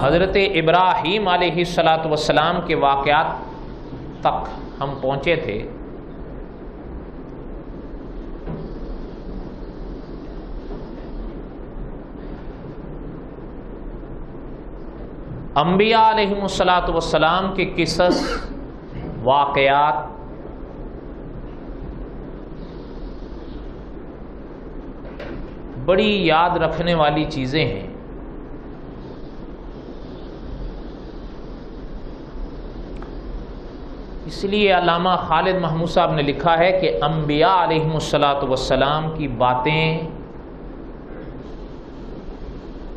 حضرت ابراہیم علیہ السلام کے واقعات تک ہم پہنچے تھے۔ انبیاء علیہ السلام کے قصص، واقعات بڑی یاد رکھنے والی چیزیں ہیں۔ اس لیے علامہ خالد محمود صاحب نے لکھا ہے کہ انبیاء علیہ السلام کی باتیں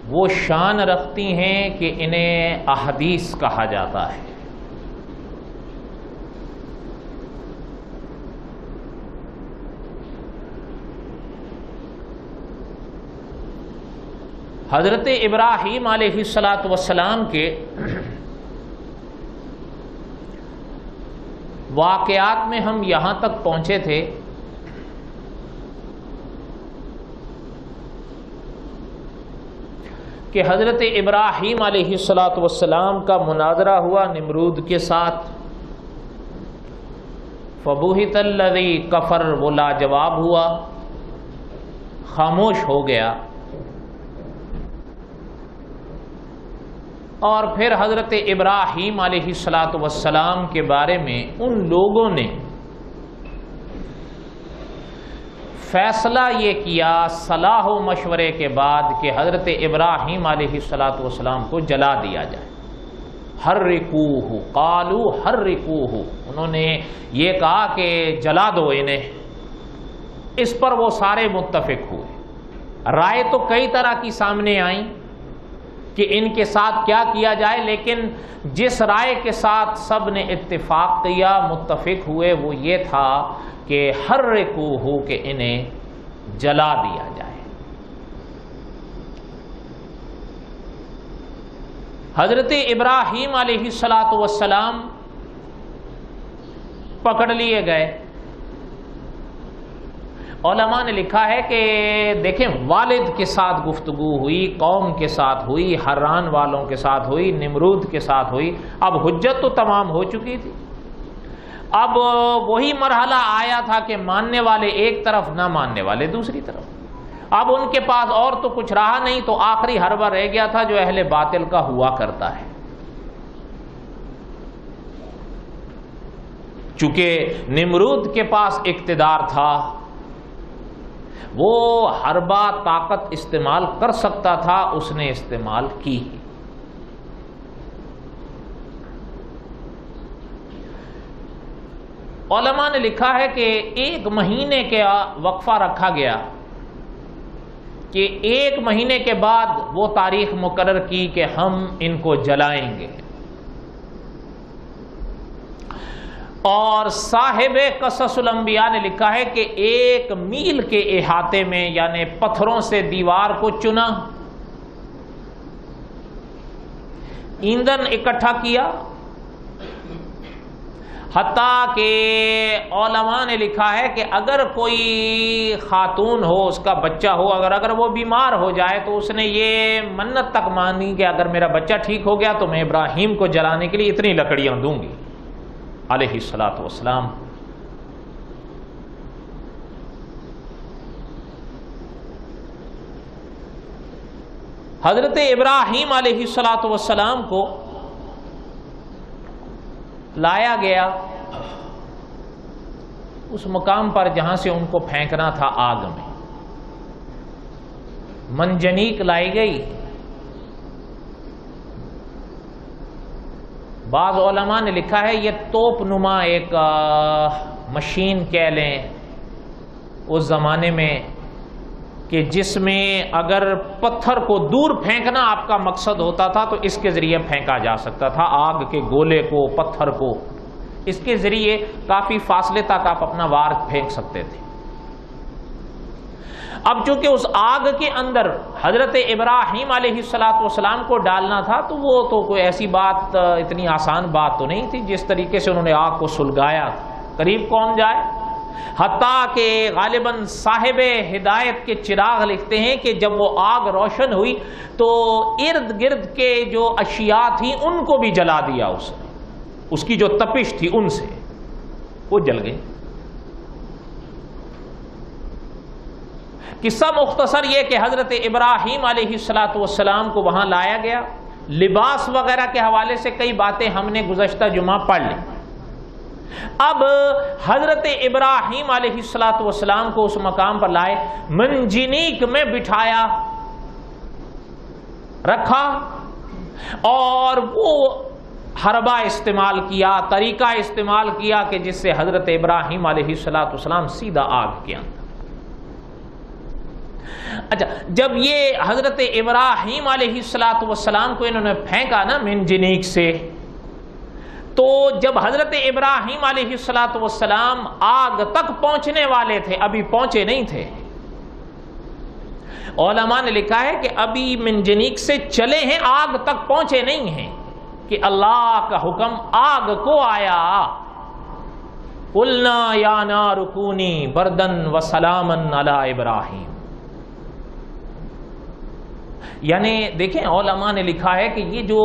وہ شان رکھتی ہیں کہ انہیں احادیث کہا جاتا ہے۔ حضرت ابراہیم علیہ السلام کے واقعات میں ہم یہاں تک پہنچے تھے کہ حضرت ابراہیم علیہ السلام کا مناظرہ ہوا نمرود کے ساتھ۔ فبہت الذی کفر، وہ لاجواب ہوا، خاموش ہو گیا۔ اور پھر حضرت ابراہیم علیہ السلام کے بارے میں ان لوگوں نے فیصلہ یہ کیا صلاح و مشورے کے بعد کہ حضرت ابراہیم علیہ السلام کو جلا دیا جائے۔ حرقوہ، قالوا حرقوہ، انہوں نے یہ کہا کہ جلا دو انہیں۔ اس پر وہ سارے متفق ہوئے۔ رائے تو کئی طرح کی سامنے آئیں کہ ان کے ساتھ کیا کیا جائے، لیکن جس رائے کے ساتھ سب نے اتفاق کیا، متفق ہوئے، وہ یہ تھا کہ حرقوہ، کہ انہیں جلا دیا جائے۔ حضرت ابراہیم علیہ السلام پکڑ لیے گئے۔ علماء نے لکھا ہے کہ دیکھیں، والد کے ساتھ گفتگو ہوئی، قوم کے ساتھ ہوئی، حران والوں کے ساتھ ہوئی، نمرود کے ساتھ ہوئی۔ اب حجت تو تمام ہو چکی تھی۔ اب وہی مرحلہ آیا تھا کہ ماننے والے ایک طرف، نہ ماننے والے دوسری طرف۔ اب ان کے پاس اور تو کچھ رہا نہیں، تو آخری حربہ رہ گیا تھا جو اہل باطل کا ہوا کرتا ہے۔ چونکہ نمرود کے پاس اقتدار تھا، وہ حربہ طاقت استعمال کر سکتا تھا، اس نے استعمال کی۔ علماء نے لکھا ہے کہ 1 مہینے کا وقفہ رکھا گیا کہ 1 مہینے کے بعد وہ تاریخ مقرر کی کہ ہم ان کو جلائیں گے۔ اور صاحب قصص الانبیاء نے لکھا ہے کہ 1 میل کے احاطے میں، یعنی پتھروں سے دیوار کو چنا، ایندھن اکٹھا کیا، حتیٰ کہ علماء نے لکھا ہے کہ اگر کوئی خاتون ہو، اس کا بچہ ہو، اگر وہ بیمار ہو جائے تو اس نے یہ منت تک مانی کہ اگر میرا بچہ ٹھیک ہو گیا تو میں ابراہیم کو جلانے کے لیے اتنی لکڑیاں دوں گی علیہ السلام۔ حضرت ابراہیم علیہ السلام کو لایا گیا اس مقام پر جہاں سے ان کو پھینکنا تھا، آگ میں۔ منجنیق لائی گئی۔ بعض علماء نے لکھا ہے یہ توپ نما ایک مشین کہہ لیں اس زمانے میں، کہ جس میں اگر پتھر کو دور پھینکنا آپ کا مقصد ہوتا تھا تو اس کے ذریعے پھینکا جا سکتا تھا، آگ کے گولے کو، پتھر کو، اس کے ذریعے کافی فاصلے تک آپ اپنا وار پھینک سکتے تھے۔ اب چونکہ اس آگ کے اندر حضرت ابراہیم علیہ السلام کو ڈالنا تھا، تو وہ تو کوئی ایسی بات، اتنی آسان بات تو نہیں تھی جس طریقے سے انہوں نے آگ کو سلگایا۔ قریب کون جائے؟ حتیٰ کہ غالباً صاحب ہدایت کے چراغ لکھتے ہیں کہ جب وہ آگ روشن ہوئی تو ارد گرد کے جو اشیاء تھیں ان کو بھی جلا دیا اس نے، اس کی جو تپش تھی ان سے وہ جل گئے۔ قصہ مختصر یہ کہ حضرت ابراہیم علیہ السلام کو وہاں لایا گیا۔ لباس وغیرہ کے حوالے سے کئی باتیں ہم نے گزشتہ جمعہ پڑھ لی۔ اب حضرت ابراہیم علیہ السلام کو اس مقام پر لائے، منجنیق میں بٹھایا رکھا اور وہ حربہ استعمال کیا، طریقہ استعمال کیا کہ جس سے حضرت ابراہیم علیہ السلام سیدھا آگ کے اندر۔ اچھا، جب یہ حضرت ابراہیم علیہ السلام کو انہوں نے پھینکا نا منجنیق سے، تو جب حضرت ابراہیم علیہ السلام آگ تک پہنچنے والے تھے، ابھی پہنچے نہیں تھے، علماء نے لکھا ہے کہ ابھی منجنیق سے چلے ہیں، آگ تک پہنچے نہیں ہیں کہ اللہ کا حکم آگ کو آیا، قلنا یا نار کونی بردن وسلاما علی ابراہیم۔ یعنی دیکھیں علماء نے لکھا ہے کہ یہ جو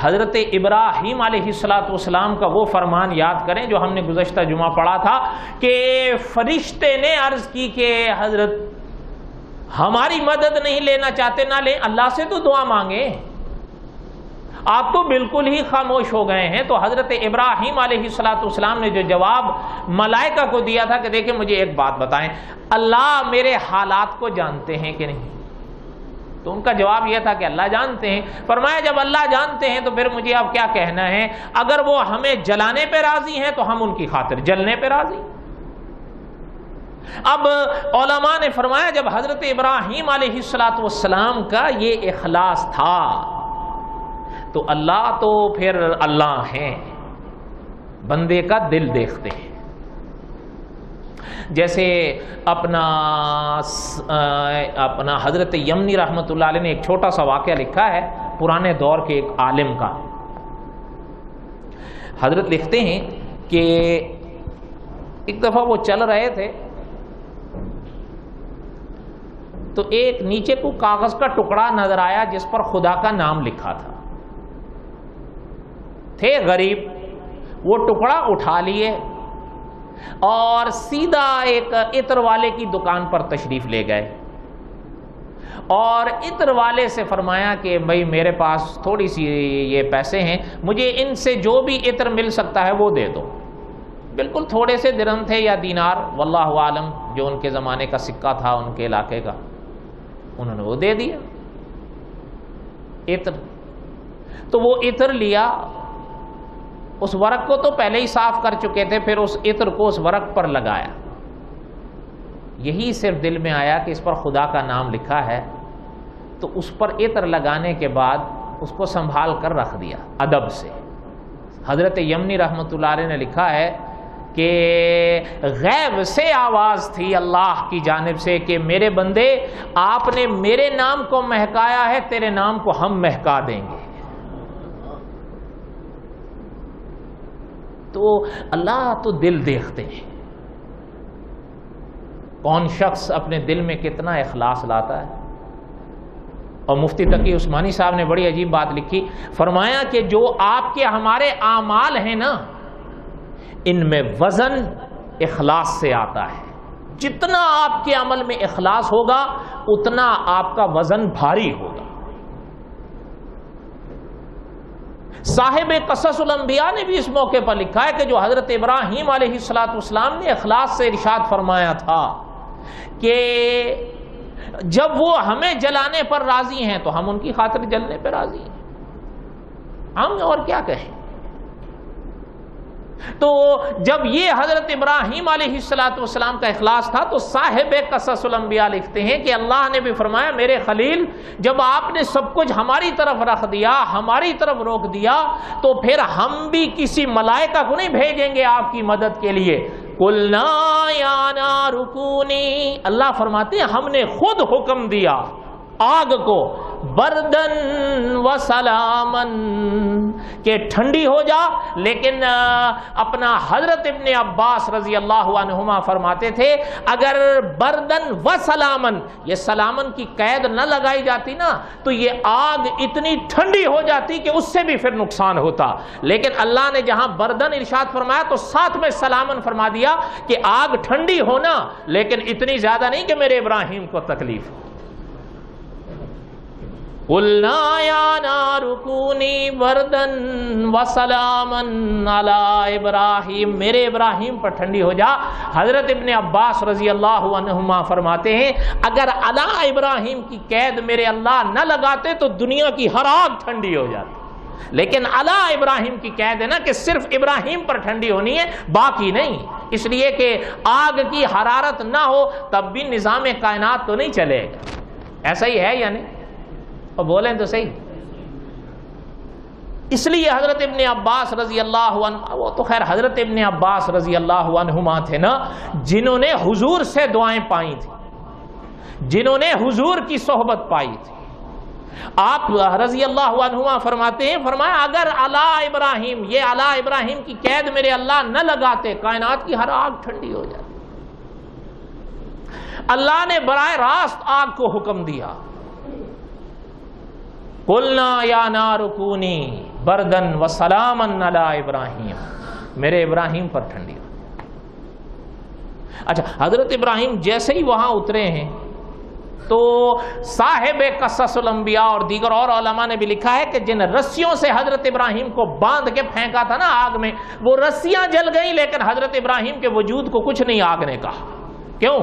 حضرت ابراہیم علیہ السلام کا وہ فرمان یاد کریں جو ہم نے گزشتہ جمعہ پڑھا تھا کہ فرشتے نے عرض کی کہ حضرت ہماری مدد نہیں لینا چاہتے، نہ لیں، اللہ سے تو دعا مانگے، آپ تو بالکل ہی خاموش ہو گئے ہیں۔ تو حضرت ابراہیم علیہ السلام نے جو جواب ملائکہ کو دیا تھا کہ دیکھیں مجھے ایک بات بتائیں، اللہ میرے حالات کو جانتے ہیں کہ نہیں؟ تو ان کا جواب یہ تھا کہ اللہ جانتے ہیں۔ فرمایا جب اللہ جانتے ہیں تو پھر مجھے اب کیا کہنا ہے، اگر وہ ہمیں جلانے پہ راضی ہیں تو ہم ان کی خاطر جلنے پہ راضی۔ اب علماء نے فرمایا جب حضرت ابراہیم علیہ السلام کا یہ اخلاص تھا تو اللہ تو پھر اللہ ہیں، بندے کا دل دیکھتے ہیں۔ جیسے اپنا حضرت یمنی رحمۃ اللہ علیہ نے ایک چھوٹا سا واقعہ لکھا ہے پرانے دور کے ایک عالم کا۔ حضرت لکھتے ہیں کہ ایک دفعہ وہ چل رہے تھے تو ایک نیچے کو کاغذ کا ٹکڑا نظر آیا جس پر خدا کا نام لکھا تھا۔ تھے غریب، وہ ٹکڑا اٹھا لیے اور سیدھا ایک عطر والے کی دکان پر تشریف لے گئے اور عطر والے سے فرمایا کہ بھائی میرے پاس تھوڑی سی یہ پیسے ہیں، مجھے ان سے جو بھی عطر مل سکتا ہے وہ دے دو۔ بالکل تھوڑے سے درہم تھے یا دینار، واللہ عالم، جو ان کے زمانے کا سکہ تھا ان کے علاقے کا، انہوں نے وہ دے دیا عطر۔ تو وہ عطر لیا، اس ورق کو تو پہلے ہی صاف کر چکے تھے، پھر اس عطر کو اس ورق پر لگایا، یہی صرف دل میں آیا کہ اس پر خدا کا نام لکھا ہے، تو اس پر عطر لگانے کے بعد اس کو سنبھال کر رکھ دیا ادب سے۔ حضرت یمنی رحمۃ اللہ علیہ نے لکھا ہے کہ غیب سے آواز تھی اللہ کی جانب سے کہ میرے بندے آپ نے میرے نام کو مہکایا ہے، تیرے نام کو ہم مہکا دیں گے۔ تو اللہ تو دل دیکھتے ہیں، کون شخص اپنے دل میں کتنا اخلاص لاتا ہے۔ اور مفتی تقی عثمانی صاحب نے بڑی عجیب بات لکھی، فرمایا کہ جو آپ کے ہمارے اعمال ہیں نا، ان میں وزن اخلاص سے آتا ہے۔ جتنا آپ کے عمل میں اخلاص ہوگا اتنا آپ کا وزن بھاری ہوگا۔ صاحب قصص الانبیاء نے بھی اس موقع پر لکھا ہے کہ جو حضرت ابراہیم علیہ السلام نے اخلاص سے ارشاد فرمایا تھا کہ جب وہ ہمیں جلانے پر راضی ہیں تو ہم ان کی خاطر جلنے پہ راضی ہیں، ہم اور کیا کہیں۔ تو جب یہ حضرت ابراہیم علیہ السلام کا اخلاص تھا تو صاحب قصص الانبیاء لکھتے ہیں کہ اللہ نے بھی فرمایا میرے خلیل جب آپ نے سب کچھ ہماری طرف رکھ دیا، ہماری طرف روک دیا، تو پھر ہم بھی کسی ملائکہ کو نہیں بھیجیں گے آپ کی مدد کے لیے۔ قلنا یا نار کونی، اللہ فرماتے ہیں ہم نے خود حکم دیا آگ کو بردن و سلامن، کہ ٹھنڈی ہو جا. لیکن اپنا حضرت ابن عباس رضی اللہ عنہما فرماتے تھے اگر بردن و سلامن، یہ سلامن کی قید نہ لگائی جاتی نا تو یہ آگ اتنی ٹھنڈی ہو جاتی کہ اس سے بھی پھر نقصان ہوتا. لیکن اللہ نے جہاں بردن ارشاد فرمایا تو ساتھ میں سلامن فرما دیا کہ آگ ٹھنڈی ہونا لیکن اتنی زیادہ نہیں کہ میرے ابراہیم کو تکلیف ہو. قُلْنَا يَا نَارُ كُونِي بَرْدًا وَسَلَامًا عَلَىٰ إِبْرَاهِيمَ، میرے ابراہیم پر ٹھنڈی ہو جا. حضرت ابن عباس رضی اللہ عنہما فرماتے ہیں اگر علی ابراہیم کی قید میرے اللہ نہ لگاتے تو دنیا کی ہر آگ ٹھنڈی ہو جاتی. لیکن علی ابراہیم کی قید ہے نا کہ صرف ابراہیم پر ٹھنڈی ہونی ہے، باقی نہیں. اس لیے کہ آگ کی حرارت نہ ہو تب بھی نظام کائنات تو نہیں چلے گا. ایسا ہی ہے یا نہیں؟ اور بولیں تو صحیح. اس لیے حضرت ابن عباس رضی اللہ عنہ، وہ تو خیر حضرت ابن عباس رضی اللہ عنہما تھے نا جنہوں نے حضور سے دعائیں پائی تھی، جنہوں نے حضور کی صحبت پائی تھی. آپ رضی اللہ عنہما فرماتے ہیں، فرمایا اگر علی ابراہیم، یہ علی ابراہیم کی قید میرے اللہ نہ لگاتے کائنات کی ہر آگ ٹھنڈی ہو جاتی. اللہ نے براہ راست آگ کو حکم دیا، قُلْنَا يَا نَارُ كُونِي بَرْدًا وَسَلَامًا عَلَىٰ إِبْرَاهِيمَ، میرے ابراہیم پر ٹھنڈی ہو. اچھا، حضرت ابراہیم جیسے ہی وہاں اترے ہیں تو صاحب قصص الانبیاء اور دیگر اور علماء نے بھی لکھا ہے کہ جن رسیوں سے حضرت ابراہیم کو باندھ کے پھینکا تھا نا آگ میں، وہ رسیاں جل گئیں لیکن حضرت ابراہیم کے وجود کو کچھ نہیں آگ نے کہا. کیوں؟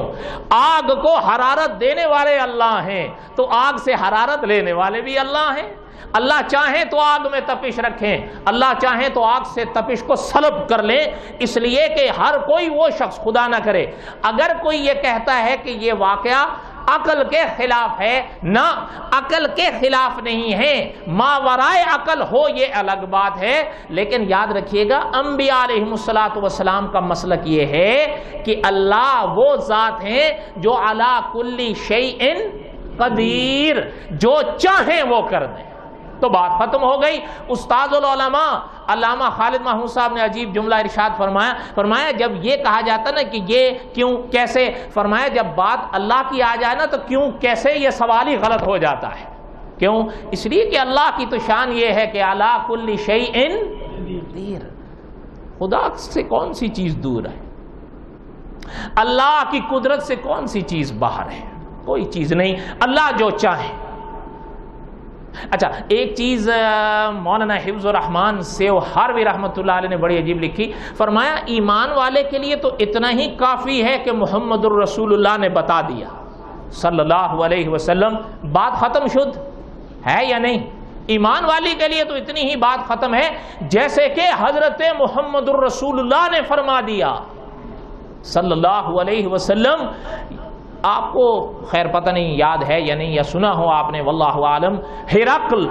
آگ کو حرارت دینے والے اللہ ہیں تو آگ سے حرارت لینے والے بھی اللہ ہیں. اللہ چاہیں تو آگ میں تپش رکھیں، اللہ چاہیں تو آگ سے تپش کو سلب کر لیں. اس لیے کہ ہر کوئی وہ شخص، خدا نہ کرے اگر کوئی یہ کہتا ہے کہ یہ واقعہ عقل کے خلاف ہے، نہ عقل کے خلاف نہیں ہے، ماورائے عقل ہو یہ الگ بات ہے. لیکن یاد رکھیے گا انبیاء علیہم السلام کا مسلک یہ ہے کہ اللہ وہ ذات ہیں جو علی کل شیء قدیر، جو چاہیں وہ کر دیں. تو بات ختم ہو گئی. استاد العلماء علامہ خالد محمود صاحب نے عجیب جملہ ارشاد فرمایا جب یہ کہا جاتا نا کہ یہ کیوں کیسے، فرمایا جب بات اللہ کی آ جائے نا تو کیوں کیسے یہ سوال ہی غلط ہو جاتا ہے. کیوں؟ اس لیے کہ اللہ کی تو شان یہ ہے کہ علی کل شیء قدیر، خدا سے کون سی چیز دور ہے، اللہ کی قدرت سے کون سی چیز باہر ہے، کوئی چیز نہیں، اللہ جو چاہے. اچھا، ایک چیز مولانا حفظ الرحمان سیو ہاروی رحمۃ اللہ علیہ نے بڑی عجیب لکھی. فرمایا ایمان والے کے لیے تو اتنا ہی کافی ہے کہ محمد الرسول اللہ نے بتا دیا صلی اللہ علیہ وسلم، بات ختم شد ہے یا نہیں؟ ایمان والی کے لیے تو اتنی ہی بات ختم ہے جیسے کہ حضرت محمد الرسول اللہ نے فرما دیا صلی اللہ علیہ وسلم. آپ کو خیر پتہ نہیں یاد ہے یا نہیں، یا سنا ہو آپ نے، واللہ عالم، ہرقل،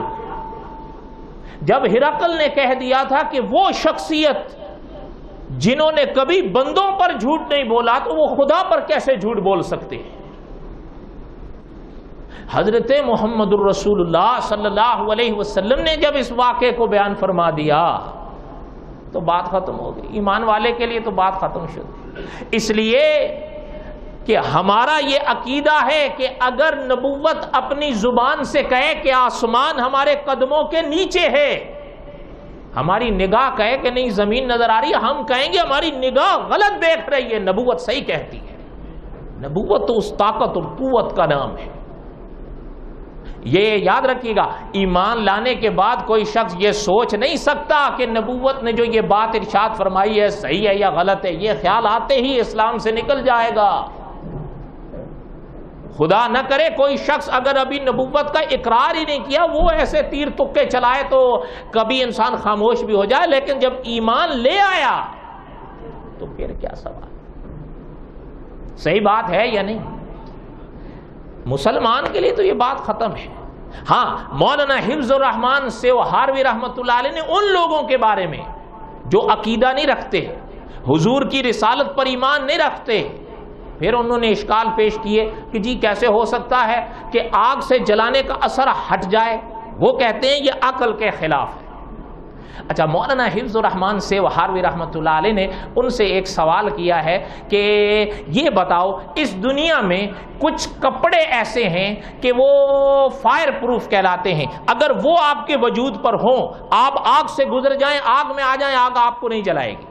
جب ہرقل نے کہہ دیا تھا کہ وہ شخصیت جنہوں نے کبھی بندوں پر جھوٹ نہیں بولا تو وہ خدا پر کیسے جھوٹ بول سکتے ہیں. حضرت محمد الرسول اللہ صلی اللہ علیہ وسلم نے جب اس واقعے کو بیان فرما دیا تو بات ختم ہو گئی. ایمان والے کے لیے تو بات ختم شد. اس لیے کہ ہمارا یہ عقیدہ ہے کہ اگر نبوت اپنی زبان سے کہے کہ آسمان ہمارے قدموں کے نیچے ہے، ہماری نگاہ کہے کہ نہیں زمین نظر آ رہی ہے، ہم کہیں گے ہماری نگاہ غلط دیکھ رہی ہے، نبوت صحیح کہتی ہے. نبوت تو اس طاقت اور قوت کا نام ہے. یہ یاد رکھیے گا، ایمان لانے کے بعد کوئی شخص یہ سوچ نہیں سکتا کہ نبوت نے جو یہ بات ارشاد فرمائی ہے صحیح ہے یا غلط ہے. یہ خیال آتے ہی اسلام سے نکل جائے گا. خدا نہ کرے کوئی شخص اگر ابھی نبوت کا اقرار ہی نہیں کیا، وہ ایسے تیر تکے چلائے تو کبھی انسان خاموش بھی ہو جائے، لیکن جب ایمان لے آیا تو پھر کیا سوال. صحیح بات ہے یا نہیں؟ مسلمان کے لیے تو یہ بات ختم ہے. ہاں، مولانا حفظ الرحمان سیو ہاروی رحمۃ اللہ علیہ نے ان لوگوں کے بارے میں جو عقیدہ نہیں رکھتے، حضور کی رسالت پر ایمان نہیں رکھتے، پھر انہوں نے اشکال پیش کیے کہ جی کیسے ہو سکتا ہے کہ آگ سے جلانے کا اثر ہٹ جائے؟ وہ کہتے ہیں یہ عقل کے خلاف ہے۔ اچھا، مولانا حفظ الرحمان سے وہاروی رحمۃ اللہ علیہ نے ان سے ایک سوال کیا ہے کہ یہ بتاؤ اس دنیا میں کچھ کپڑے ایسے ہیں کہ وہ فائر پروف کہلاتے ہیں، اگر وہ آپ کے وجود پر ہوں، آپ آگ سے گزر جائیں، آگ میں آ جائیں، آگ آپ کو نہیں جلائے گی،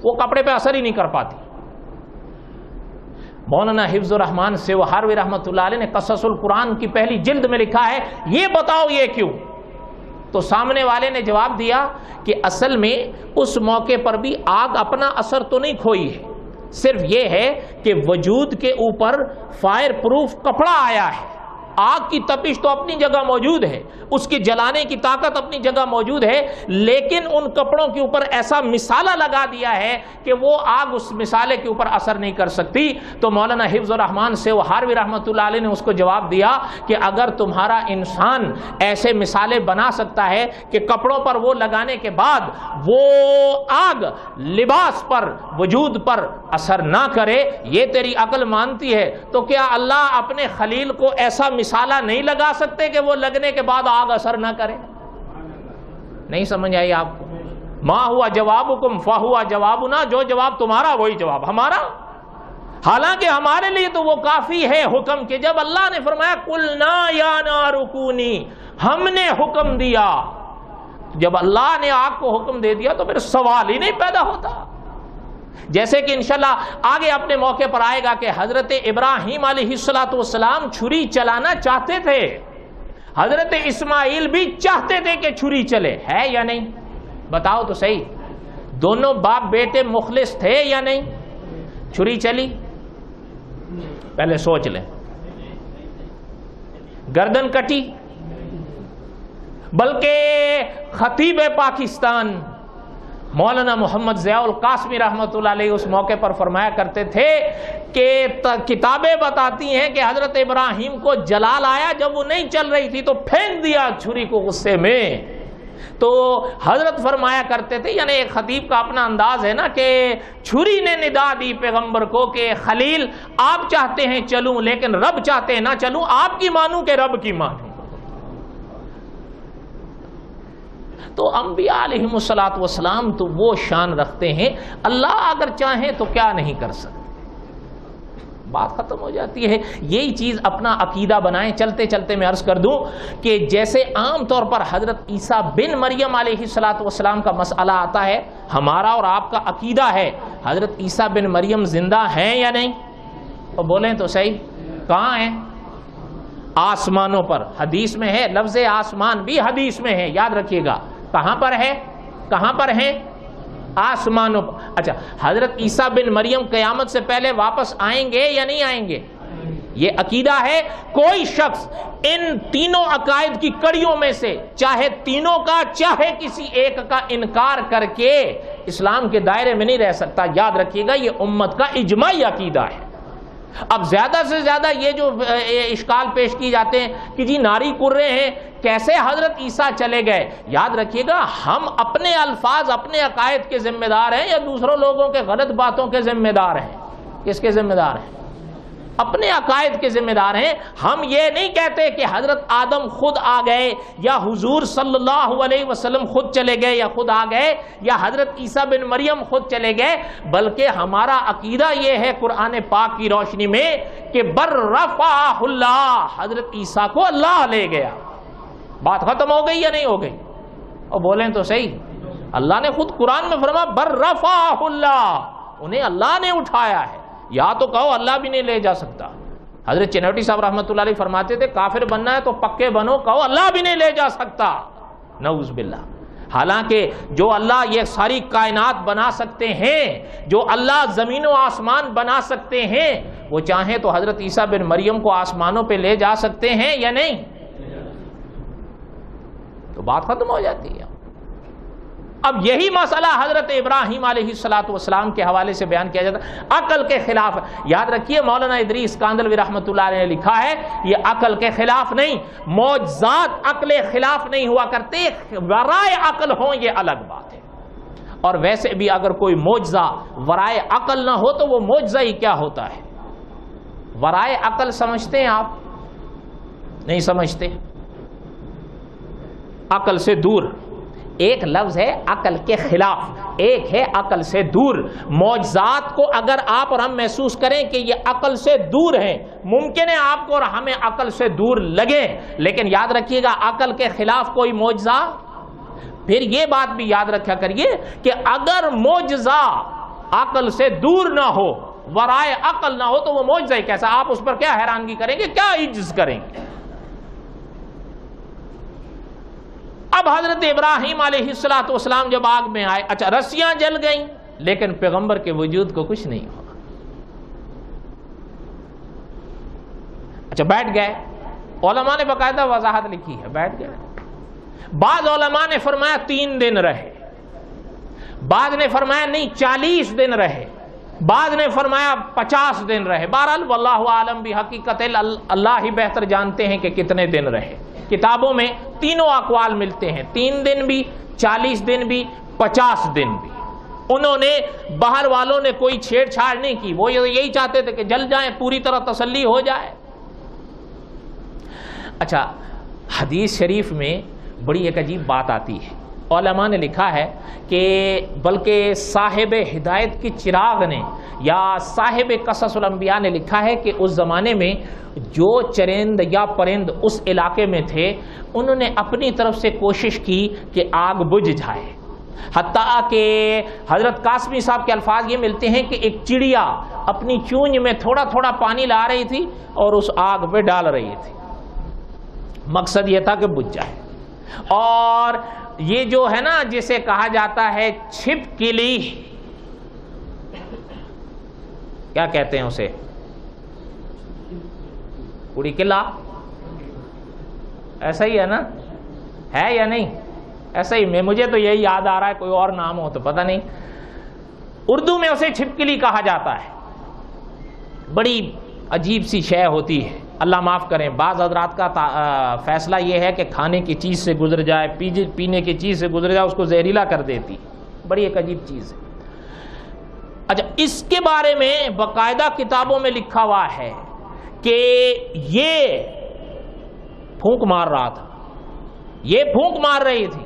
وہ کپڑے پہ اثر ہی نہیں کر پاتی۔ مولانا حفظ الرحمان سے وہاروی رحمۃ اللہ علیہ نے قصص القرآن کی پہلی جلد میں لکھا ہے، یہ بتاؤ یہ کیوں؟ تو سامنے والے نے جواب دیا کہ اصل میں اس موقع پر بھی آگ اپنا اثر تو نہیں کھوئی ہے، صرف یہ ہے کہ وجود کے اوپر فائر پروف کپڑا آیا ہے، آگ کی تپش تو اپنی جگہ موجود ہے، اس کی جلانے کی طاقت اپنی جگہ موجود ہے، لیکن ان کپڑوں کے اوپر ایسا مسالہ لگا دیا ہے کہ وہ آگ اس مسالے کے اوپر اثر نہیں کر سکتی۔ تو مولانا حفظ الرحمان سے وہاروی رحمۃ اللہ علیہ نے اس کو جواب دیا کہ اگر تمہارا انسان ایسے مسالے بنا سکتا ہے کہ کپڑوں پر وہ لگانے کے بعد وہ آگ لباس پر، وجود پر اثر نہ کرے، یہ تیری عقل مانتی ہے، تو کیا اللہ اپنے خلیل کو ایسا مسالہ نہیں لگا سکتے کہ وہ لگنے کے بعد آگ اثر نہ کرے؟ نہیں سمجھ آئی آپ کو؟ ما ہوا جوابکم فہوا جوابنا، جو جواب تمہارا وہی جواب ہمارا۔ حالانکہ ہمارے لیے تو وہ کافی ہے حکم کہ جب اللہ نے فرمایا قلنا یا نار کونی، ہم نے حکم دیا، جب اللہ نے آگ کو حکم دے دیا تو پھر سوال ہی نہیں پیدا ہوتا۔ جیسے کہ انشاءاللہ آگے اپنے موقع پر آئے گا کہ حضرت ابراہیم علیہ السلام چھری چلانا چاہتے تھے، حضرت اسماعیل بھی چاہتے تھے کہ چھری چلے، ہے یا نہیں؟ بتاؤ تو صحیح، دونوں باپ بیٹے مخلص تھے یا نہیں؟ چھری چلی؟ پہلے سوچ لیں۔ گردن کٹی؟ بلکہ خطیب پاکستان مولانا محمد ضیاء القاسمی رحمۃ اللہ علیہ اس موقع پر فرمایا کرتے تھے کہ کتابیں بتاتی ہیں کہ حضرت ابراہیم کو جلال آیا، جب وہ نہیں چل رہی تھی تو پھینک دیا چھری کو غصے میں۔ تو حضرت فرمایا کرتے تھے، یعنی ایک خطیب کا اپنا انداز ہے نا، کہ چھری نے ندا دی پیغمبر کو کہ خلیل آپ چاہتے ہیں چلوں لیکن رب چاہتے ہیں نہ چلوں، آپ کی مانوں کہ رب کی مانوں۔ تو انبیاء علیہم الصلوۃ تو وہ شان رکھتے ہیں، اللہ اگر چاہیں تو کیا نہیں کر سکتے۔ بات ختم ہو جاتی ہے۔ یہی چیز اپنا عقیدہ بنائیں۔ چلتے چلتے میں عرض کر دوں کہ جیسے عام طور پر حضرت عیسیٰ بن مریم علیہ السلام کا مسئلہ آتا ہے، ہمارا اور آپ کا عقیدہ ہے حضرت عیسیٰ بن مریم زندہ ہیں یا نہیں؟ تو بولیں تو صحیح، کہاں ہیں؟ آسمانوں پر۔ حدیث میں ہے، لفظ آسمان بھی حدیث میں ہے، یاد رکھیے گا۔ کہاں پر ہے؟ کہاں پر ہیں؟ آسمانوں پر۔ اچھا، حضرت عیسیٰ بن مریم قیامت سے پہلے واپس آئیں گے یا نہیں آئیں گے؟ یہ عقیدہ ہے۔ کوئی شخص ان تینوں عقائد کی کڑیوں میں سے چاہے تینوں کا چاہے کسی ایک کا انکار کر کے اسلام کے دائرے میں نہیں رہ سکتا۔ یاد رکھیے گا، یہ امت کا اجماعی عقیدہ ہے۔ اب زیادہ سے زیادہ یہ جو اشکال پیش کی جاتے ہیں کہ جی ناری کرے ہیں، کیسے حضرت عیسیٰ چلے گئے؟ یاد رکھیے گا، ہم اپنے الفاظ اپنے عقائد کے ذمہ دار ہیں یا دوسروں لوگوں کے غلط باتوں کے ذمہ دار ہیں؟ کس کے ذمہ دار ہیں؟ اپنے عقائد کے ذمہ دار ہیں۔ ہم یہ نہیں کہتے کہ حضرت آدم خود آ گئے یا حضور صلی اللہ علیہ وسلم خود چلے گئے یا خود آ گئے یا حضرت عیسیٰ بن مریم خود چلے گئے، بلکہ ہمارا عقیدہ یہ ہے قرآن پاک کی روشنی میں کہ بر رفعہ اللہ، حضرت عیسیٰ کو اللہ لے گیا۔ بات ختم ہو گئی یا نہیں ہو گئی؟ اور بولیں تو صحیح، اللہ نے خود قرآن میں فرمایا بر رفعہ اللہ، انہیں اللہ نے اٹھایا ہے۔ یا تو کہو اللہ بھی نہیں لے جا سکتا۔ حضرت چنوٹی صاحب رحمۃ اللہ علیہ فرماتے تھے کافر بننا ہے تو پکے بنو، کہو اللہ بھی نہیں لے جا سکتا، نعوذ باللہ۔ حالانکہ جو اللہ یہ ساری کائنات بنا سکتے ہیں، جو اللہ زمین و آسمان بنا سکتے ہیں، وہ چاہیں تو حضرت عیسیٰ بن مریم کو آسمانوں پہ لے جا سکتے ہیں یا نہیں؟ تو بات ختم ہو جاتی ہے۔ اب یہی مسئلہ حضرت ابراہیم علیہ السلام کے حوالے سے بیان کیا جاتا ہے، عقل کے خلاف۔ یاد رکھیے مولانا ادریس کاندلوی رحمۃ اللہ علیہ نے لکھا ہے، یہ عقل کے خلاف نہیں، معجزات عقل خلاف نہیں ہوا کرتے، ورائے عقل ہوں یہ الگ بات ہے۔ اور ویسے بھی اگر کوئی معجزہ ورائے عقل نہ ہو تو وہ معجزہ ہی کیا ہوتا ہے؟ ورائے عقل سمجھتے ہیں آپ؟ نہیں سمجھتے. عقل سے دور ایک لفظ ہے عقل کے خلاف، ایک ہے عقل سے دور. معجزات کو اگر آپ اور ہم محسوس کریں کہ یہ عقل سے دور ہیں، ممکن ہے آپ کو اور ہمیں عقل سے دور لگے، لیکن یاد رکھیے گا عقل کے خلاف کوئی معجزہ. پھر یہ بات بھی یاد رکھا کریے کہ اگر معجزہ عقل سے دور نہ ہو، ورائے عقل نہ ہو، تو وہ معجزہ ہی کیسا؟ آپ اس پر کیا حیرانگی کریں گے، کیا عجز کریں گے؟ اب حضرت ابراہیم علیہ السلام جب آگ میں آئے، اچھا رسیاں جل گئیں لیکن پیغمبر کے وجود کو کچھ نہیں ہوا. اچھا بیٹھ گئے، علماء نے باقاعدہ وضاحت لکھی ہے، بیٹھ گئے. بعض علماء نے فرمایا 3 دن رہے، بعض نے فرمایا نہیں 40 دن رہے، بعض نے فرمایا 50 دن رہے. بہرحال واللہ عالم بحقیقت، اللہ ہی بہتر جانتے ہیں کہ کتنے دن رہے. کتابوں میں تینوں اقوال ملتے ہیں، 3 دن بھی، 40 دن بھی، 50 دن بھی. انہوں نے باہر والوں نے کوئی چھیڑ چھاڑ نہیں کی، وہ یہی چاہتے تھے کہ جل جائیں، پوری طرح تسلی ہو جائے. اچھا حدیث شریف میں بڑی ایک عجیب بات آتی ہے. علماء نے لکھا ہے کہ بلکہ صاحب ہدایت کی چراغ نے یا صاحب قصص الانبیاء نے لکھا ہے کہ اس زمانے میں جو چرند یا پرند اس علاقے میں تھے، انہوں نے اپنی طرف سے کوشش کی کہ آگ بجھ جائے. حتیٰ کہ حضرت قاسمی صاحب کے الفاظ یہ ملتے ہیں کہ ایک چڑیا اپنی چونج میں تھوڑا تھوڑا پانی لا رہی تھی اور اس آگ پہ ڈال رہی تھی. مقصد یہ تھا کہ بجھ جائے. اور یہ جو ہے نا جسے کہا جاتا ہے چھپکلی، کیا کہتے ہیں اسے، اڑی قلعہ، ایسا ہی ہے نا، ہے یا نہیں؟ ایسا ہی، مجھے تو یہی یاد آ رہا ہے، کوئی اور نام ہو تو پتہ نہیں. اردو میں اسے چھپکلی کہا جاتا ہے. بڑی عجیب سی شے ہوتی ہے، اللہ معاف کریں. بعض حضرات کا فیصلہ یہ ہے کہ کھانے کی چیز سے گزر جائے، پینے کی چیز سے گزر جائے، اس کو زہریلا کر دیتی. بڑی ایک عجیب چیز ہے. اچھا اس کے بارے میں باقاعدہ کتابوں میں لکھا ہوا ہے کہ یہ پھونک مار رہا تھا، یہ پھونک مار رہی تھی.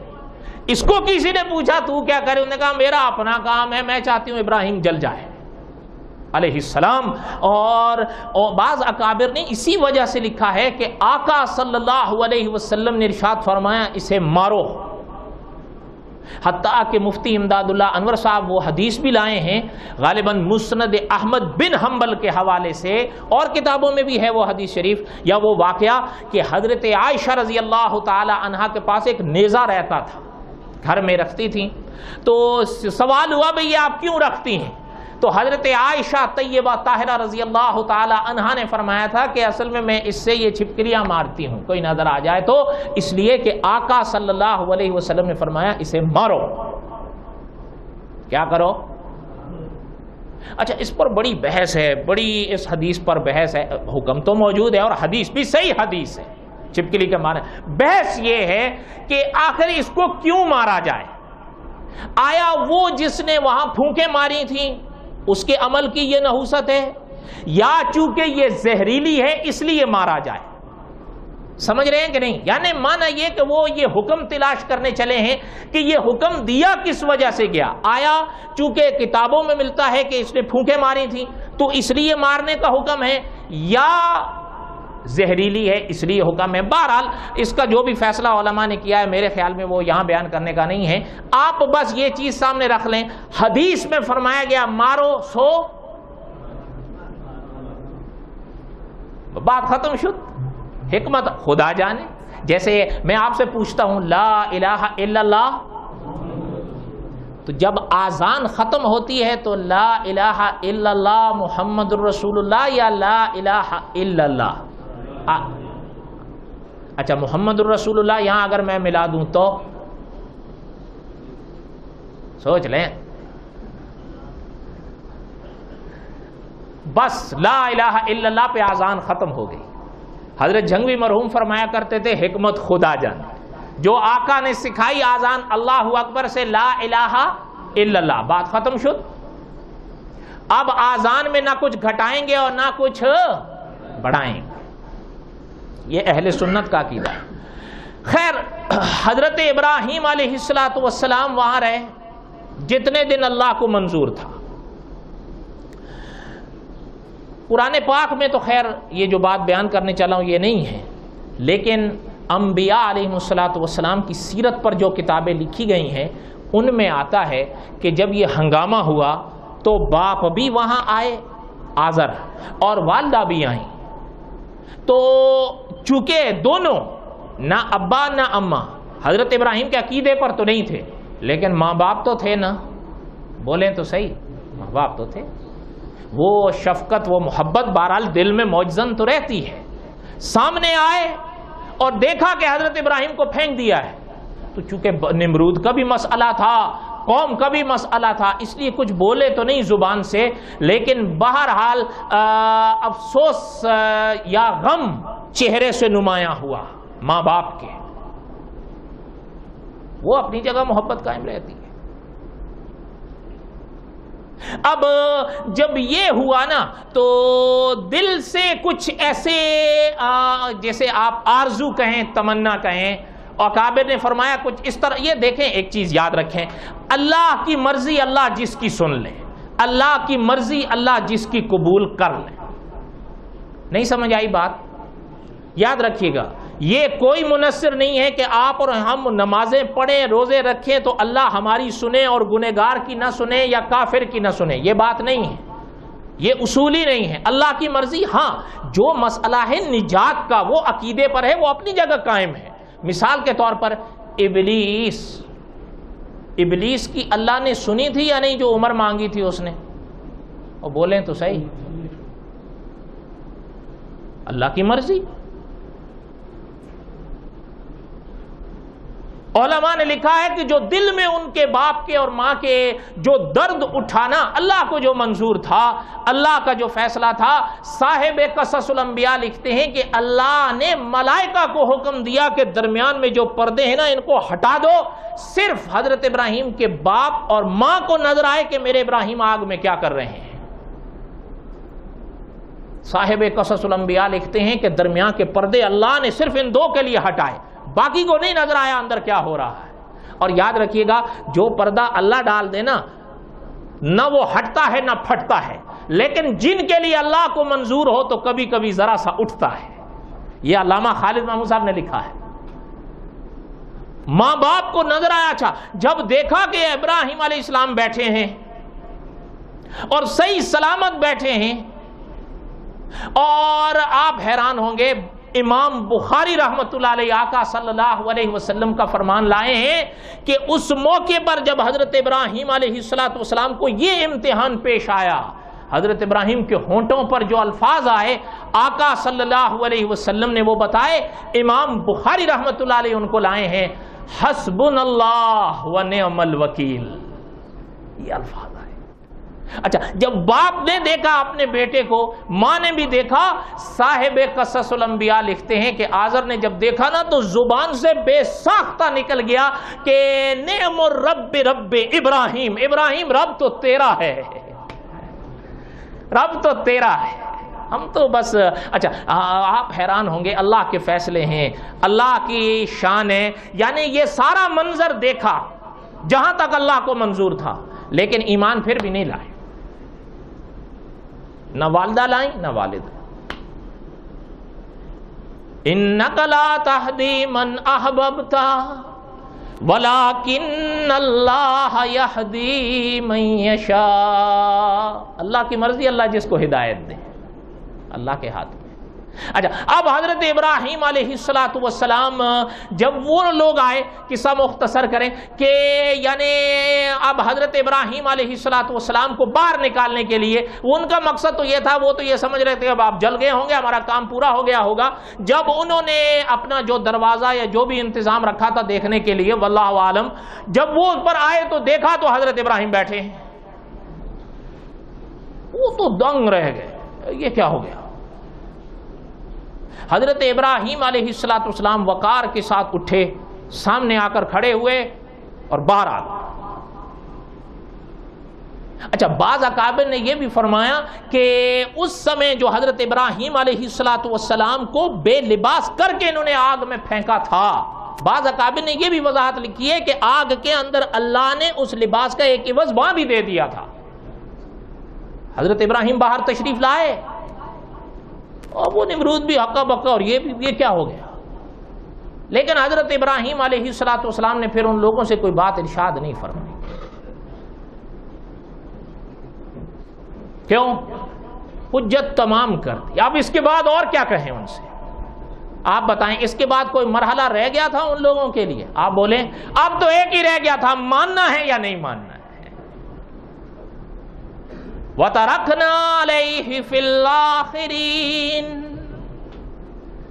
اس کو کسی نے پوچھا تو کیا کرے؟ انہوں نے کہا میرا اپنا کام ہے، میں چاہتی ہوں ابراہیم جل جائے علیہ السلام. اور بعض اکابر نے اسی وجہ سے لکھا ہے کہ آقا صلی اللہ علیہ وسلم نے ارشاد فرمایا اسے مارو. حتیٰ کہ مفتی امداد اللہ انور صاحب وہ حدیث بھی لائے ہیں غالباً مسند احمد بن حنبل کے حوالے سے، اور کتابوں میں بھی ہے وہ حدیث شریف یا وہ واقعہ کہ حضرت عائشہ رضی اللہ تعالی عنہا کے پاس ایک نیزہ رہتا تھا، گھر میں رکھتی تھیں. تو سوال ہوا بھئی آپ کیوں رکھتی ہیں؟ تو حضرت عائشہ طیبہ طاہرہ رضی اللہ تعالی عنہا نے فرمایا تھا کہ اصل میں اس سے یہ چھپکلیاں مارتی ہوں، کوئی نظر آ جائے تو، اس لیے کہ آقا صلی اللہ علیہ وسلم نے فرمایا اسے مارو. کیا کرو؟ اچھا اس پر بڑی بحث ہے، بڑی اس حدیث پر بحث ہے. حکم تو موجود ہے اور حدیث بھی صحیح حدیث ہے چھپکلی کے معنی. بحث یہ ہے کہ آخر اس کو کیوں مارا جائے؟ آیا وہ جس نے وہاں پھونکیں ماری تھیں اس کے عمل کی یہ نحوست ہے، یا چونکہ یہ زہریلی ہے اس لیے مارا جائے؟ سمجھ رہے ہیں کہ نہیں؟ یعنی مانا یہ کہ وہ یہ حکم تلاش کرنے چلے ہیں کہ یہ حکم دیا کس وجہ سے گیا. آیا چونکہ کتابوں میں ملتا ہے کہ اس نے پھونکیں ماری تھی تو اس لیے مارنے کا حکم ہے، یا زہریلی ہے اس لیے حکم ہے؟ بہرحال اس کا جو بھی فیصلہ علماء نے کیا ہے میرے خیال میں وہ یہاں بیان کرنے کا نہیں ہے. آپ بس یہ چیز سامنے رکھ لیں، حدیث میں فرمایا گیا مارو سو بات ختم شد. حکمت خدا جانے. جیسے میں آپ سے پوچھتا ہوں لا الہ الا اللہ، تو جب آذان ختم ہوتی ہے تو لا الہ الا اللہ محمد الرسول اللہ یا لا الہ الا اللہ؟ اچھا محمد الرسول اللہ یہاں اگر میں ملا دوں تو سوچ لیں، بس لا الہ الا اللہ پہ آذان ختم ہو گئی. حضرت جھنگوی مرحوم فرمایا کرتے تھے حکمت خدا جان، جو آقا نے سکھائی آذان اللہ اکبر سے لا الہ الا اللہ، بات ختم شد. اب آذان میں نہ کچھ گھٹائیں گے اور نہ کچھ بڑھائیں. یہ اہل سنت کا عقیدہ ہے. خیر حضرت ابراہیم علیہ السلام وہاں رہے جتنے دن اللہ کو منظور تھا. قرآن پاک میں تو خیر یہ جو بات بیان کرنے چلا ہوں یہ نہیں ہے، لیکن انبیاء علیہ السلام کی سیرت پر جو کتابیں لکھی گئی ہیں ان میں آتا ہے کہ جب یہ ہنگامہ ہوا تو باپ بھی وہاں آئے آزر، اور والدہ بھی آئیں. تو چونکہ دونوں نہ ابا نہ اماں حضرت ابراہیم کے عقیدے پر تو نہیں تھے، لیکن ماں باپ تو تھے نا، بولیں تو صحیح، ماں باپ تو تھے. وہ شفقت وہ محبت بہرحال دل میں موجزن تو رہتی ہے. سامنے آئے اور دیکھا کہ حضرت ابراہیم کو پھینک دیا ہے، تو چونکہ نمرود کا بھی مسئلہ تھا، قوم کا بھی مسئلہ تھا، اس لیے کچھ بولے تو نہیں زبان سے، لیکن بہرحال افسوس یا غم چہرے سے نمایاں ہوا ماں باپ کے. وہ اپنی جگہ محبت قائم رہتی ہے. اب جب یہ ہوا نا تو دل سے کچھ ایسے جیسے آپ آرزو کہیں، تمنا کہیں، اور اکابر نے فرمایا کچھ اس طرح. یہ دیکھیں ایک چیز یاد رکھیں، اللہ کی مرضی اللہ جس کی سن لے، اللہ کی مرضی اللہ جس کی قبول کر لے. نہیں سمجھ آئی بات؟ یاد رکھیے گا، یہ کوئی منحصر نہیں ہے کہ آپ اور ہم نمازیں پڑھیں، روزے رکھیں تو اللہ ہماری سنے اور گنہگار کی نہ سنے یا کافر کی نہ سنے. یہ بات نہیں ہے، یہ اصولی نہیں ہے. اللہ کی مرضی، ہاں جو مسئلہ ہے نجات کا وہ عقیدے پر ہے، وہ اپنی جگہ قائم ہے. مثال کے طور پر ابلیس کی اللہ نے سنی تھی یا نہیں جو عمر مانگی تھی اس نے؟ اور بولیں تو صحیح، اللہ کی مرضی. علماء نے لکھا ہے کہ جو دل میں ان کے باپ کے اور ماں کے جو درد اٹھانا اللہ کو جو منظور تھا، اللہ کا جو فیصلہ تھا، صاحب قصص الانبیاء لکھتے ہیں کہ اللہ نے ملائکہ کو حکم دیا کہ درمیان میں جو پردے ہیں نا ان کو ہٹا دو، صرف حضرت ابراہیم کے باپ اور ماں کو نظر آئے کہ میرے ابراہیم آگ میں کیا کر رہے ہیں. صاحب قصص الانبیاء لکھتے ہیں کہ درمیان کے پردے اللہ نے صرف ان دو کے لیے ہٹائے، باقی کو نہیں نظر آیا اندر کیا ہو رہا ہے. اور یاد رکھیے گا جو پردہ اللہ ڈال دے نا، نہ وہ ہٹتا ہے نہ پھٹتا ہے، لیکن جن کے لیے اللہ کو منظور ہو تو کبھی کبھی ذرا سا اٹھتا ہے. یہ علامہ خالد محمود صاحب نے لکھا ہے. ماں باپ کو نظر آیا. اچھا جب دیکھا کہ ابراہیم علیہ السلام بیٹھے ہیں اور صحیح سلامت بیٹھے ہیں، اور آپ حیران ہوں گے امام بخاری رحمت اللہ علیہ آقا صلی اللہ علیہ وسلم کا فرمان لائے ہیں کہ اس موقع پر جب حضرت ابراہیم علیہ السلام کو یہ امتحان پیش آیا، حضرت ابراہیم کے ہونٹوں پر جو الفاظ آئے آقا صلی اللہ علیہ وسلم نے وہ بتائے. امام بخاری رحمت اللہ علیہ ان کو لائے ہیں، حسبنا اللہ و نعم الوکیل، یہ الفاظ آئے. اچھا جب باپ نے دیکھا اپنے بیٹے کو، ماں نے بھی دیکھا. صاحب قصص الانبیاء لکھتے ہیں کہ آزر نے جب دیکھا نا تو زبان سے بے ساختہ نکل گیا کہ نعم الرب رب ابراہیم، ابراہیم رب تو تیرا ہے، رب تو تیرا ہے، ہم تو بس. اچھا آپ حیران ہوں گے، اللہ کے فیصلے ہیں، اللہ کی شان ہے. یعنی یہ سارا منظر دیکھا جہاں تک اللہ کو منظور تھا، لیکن ایمان پھر بھی نہیں لائے. نہ والدہ لائیں نہ والد. انک لا تہدی من احببت ولکن اللہ یہدی من یشاء. اللہ کی مرضی اللہ جس کو ہدایت دے، اللہ کے ہاتھ میں. اچھا اب حضرت ابراہیم علیہ السلام جب وہ لوگ آئے، قصہ مختصر کریں کہ یعنی اب حضرت ابراہیم علیہ السلام کو باہر نکالنے کے لیے ان کا مقصد تو یہ تھا، وہ تو یہ سمجھ رہے تھے اب آپ جل گئے ہوں گے، ہمارا کام پورا ہو گیا ہوگا. جب انہوں نے اپنا جو دروازہ یا جو بھی انتظام رکھا تھا دیکھنے کے لیے، واللہ عالم، جب وہ اوپر آئے تو دیکھا تو حضرت ابراہیم بیٹھے ہیں. وہ تو دنگ رہ گئے، یہ کیا ہو گیا. حضرت ابراہیم علیہ السلام وقار کے ساتھ اٹھے، سامنے آ کر کھڑے ہوئے اور باہر آ گئے. اچھا، بعض اکابر نے یہ بھی فرمایا کہ اس سمے جو حضرت ابراہیم علیہ السلام کو بے لباس کر کے انہوں نے آگ میں پھینکا تھا، بعض اکابر نے یہ بھی وضاحت لکھی ہے کہ آگ کے اندر اللہ نے اس لباس کا ایک عوض وہاں بھی دے دیا تھا۔ حضرت ابراہیم باہر تشریف لائے اور وہ نمرود بھی ہکا بکا اور یہ کیا ہو گیا، لیکن حضرت ابراہیم علیہ السلام نے پھر ان لوگوں سے کوئی بات ارشاد نہیں فرمائی۔ کیوں؟ حجت تمام کر دی۔ اب اس کے بعد اور کیا کہیں ان سے؟ آپ بتائیں، اس کے بعد کوئی مرحلہ رہ گیا تھا ان لوگوں کے لیے؟ آپ بولیں، اب تو ایک ہی رہ گیا تھا، ماننا ہے یا نہیں ماننا ہے۔ وَتَرَكْنَا عَلَيْهِ فِي الْآخِرِينَ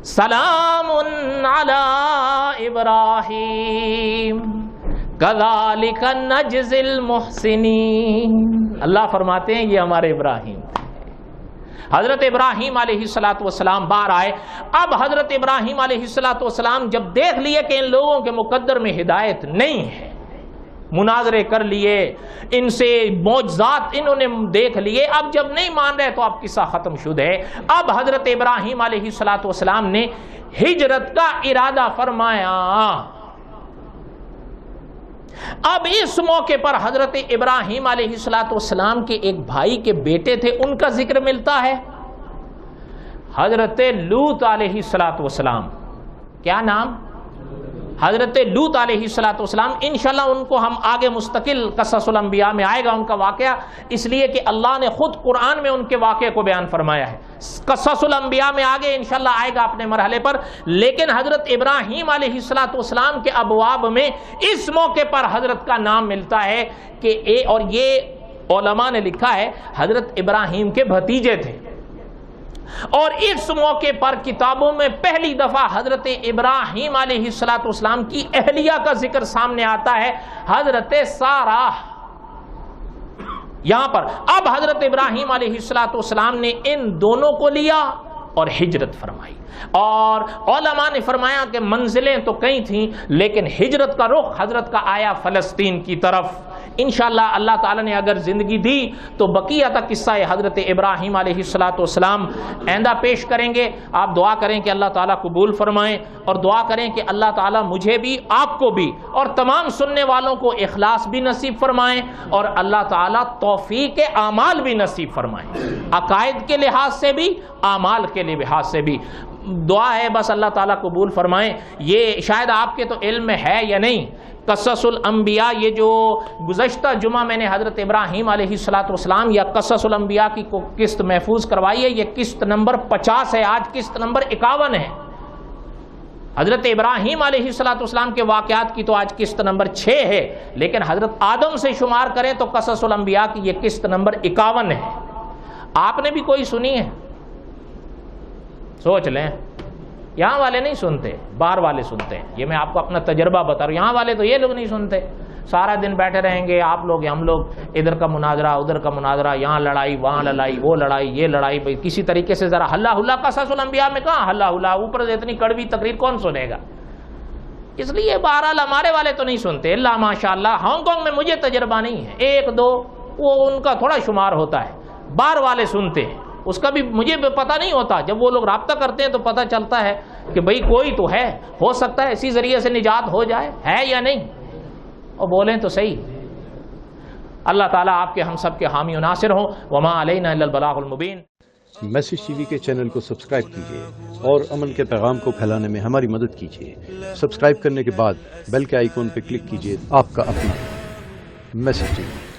سلام علی ابراہیم کذالک نجزی المحسنین۔ اللہ فرماتے ہیں یہ ہمارے ابراہیم تھے۔ حضرت ابراہیم علیہ السلام باہر آئے۔ اب حضرت ابراہیم علیہ السلام جب دیکھ لیے کہ ان لوگوں کے مقدر میں ہدایت نہیں ہے، مناظرے کر لیے، ان سے معجزات انہوں نے دیکھ لیے، اب جب نہیں مان رہے تو اب قصہ ختم شد ہے۔ اب حضرت ابراہیم علیہ السلام نے ہجرت کا ارادہ فرمایا۔ اب اس موقع پر حضرت ابراہیم علیہ السلام کے ایک بھائی کے بیٹے تھے، ان کا ذکر ملتا ہے، حضرت لوط علیہ السلام۔ کیا نام؟ حضرت لوط علیہ السلام۔ انشاءاللہ ان کو ہم آگے مستقل قصص الانبیاء میں آئے گا ان کا واقعہ، اس لیے کہ اللہ نے خود قرآن میں ان کے واقعے کو بیان فرمایا ہے۔ قصص الانبیاء میں آگے انشاءاللہ آئے گا اپنے مرحلے پر، لیکن حضرت ابراہیم علیہ السلام کے ابواب میں اس موقع پر حضرت کا نام ملتا ہے کہ اور یہ علماء نے لکھا ہے حضرت ابراہیم کے بھتیجے تھے۔ اور اس موقع پر کتابوں میں پہلی دفعہ حضرت ابراہیم علیہ السلام کی اہلیہ کا ذکر سامنے آتا ہے، حضرت سارہ۔ یہاں پر اب حضرت ابراہیم علیہ السلام نے ان دونوں کو لیا اور ہجرت فرمائی، اور علماء نے فرمایا کہ منزلیں تو کئی تھیں لیکن ہجرت کا رخ حضرت کا آیا فلسطین کی طرف۔ انشاءاللہ اللہ تعالیٰ نے اگر زندگی دی تو بقیہ تک قصہ حضرت ابراہیم علیہ السلام آئندہ پیش کریں گے۔ آپ دعا کریں کہ اللہ تعالیٰ قبول فرمائیں، اور دعا کریں کہ اللہ تعالیٰ مجھے بھی، آپ کو بھی، اور تمام سننے والوں کو اخلاص بھی نصیب فرمائیں، اور اللہ تعالیٰ توفیق اعمال بھی نصیب فرمائیں، عقائد کے لحاظ سے بھی، اعمال کے لحاظ سے بھی۔ دعا ہے بس اللہ تعالیٰ قبول فرمائیں۔ یہ شاید آپ کے تو علم میں ہے یا نہیں، قصص الانبیاء، یہ جو گزشتہ جمعہ میں نے حضرت ابراہیم علیہ السلام یا قصص الانبیاء کی قسط محفوظ کروائی ہے، یہ قسط نمبر 50 ہے، آج قسط نمبر 51 ہے۔ حضرت ابراہیم علیہ السلام کے واقعات کی تو آج قسط نمبر 6 ہے، لیکن حضرت آدم سے شمار کریں تو قصص الانبیاء کی یہ قسط نمبر 51 ہے۔ آپ نے بھی کوئی سنی ہے؟ سوچ لیں۔ یہاں والے نہیں سنتے، باہر والے سنتے ہیں، یہ میں آپ کو اپنا تجربہ بتا رہا ہوں۔ یہاں والے تو یہ لوگ نہیں سنتے، سارا دن بیٹھے رہیں گے آپ لوگ، ہم لوگ ادھر کا مناظرہ ادھر کا مناظرہ، یہاں لڑائی وہاں لڑائی، وہ لڑائی یہ لڑائی، بھائی کسی طریقے سے ذرا ہلا ہلا۔ قصص الانبیاء میں کہاں ہلا ہلا، اوپر سے اتنی کڑوی تقریر کون سنے گا؟ اس لیے بہرحال ہمارے والے تو نہیں سنتے، اللہ ماشاء اللہ۔ ہانگ کانگ میں مجھے تجربہ نہیں ہے، ایک دو وہ ان کا تھوڑا شمار ہوتا ہے، باہر والے سنتے ہیں، اس کا بھی مجھے پتہ نہیں ہوتا۔ جب وہ لوگ رابطہ کرتے ہیں تو پتہ چلتا ہے کہ بھئی کوئی تو ہے، ہو سکتا ہے اسی ذریعے سے نجات ہو جائے، ہے یا نہیں؟ اور بولیں تو صحیح۔ اللہ تعالیٰ آپ کے ہم سب کے حامی و ناصر ہوں۔ وما علینا الا البلاغ المبین۔ میسج ٹی وی کے چینل کو سبسکرائب کیجیے اور امن کے پیغام کو پھیلانے میں ہماری مدد کیجیے۔ سبسکرائب کرنے کے بعد بیل کے آئیکن پر کلک کیجیے۔ آپ کا اپنا میسج ٹی وی۔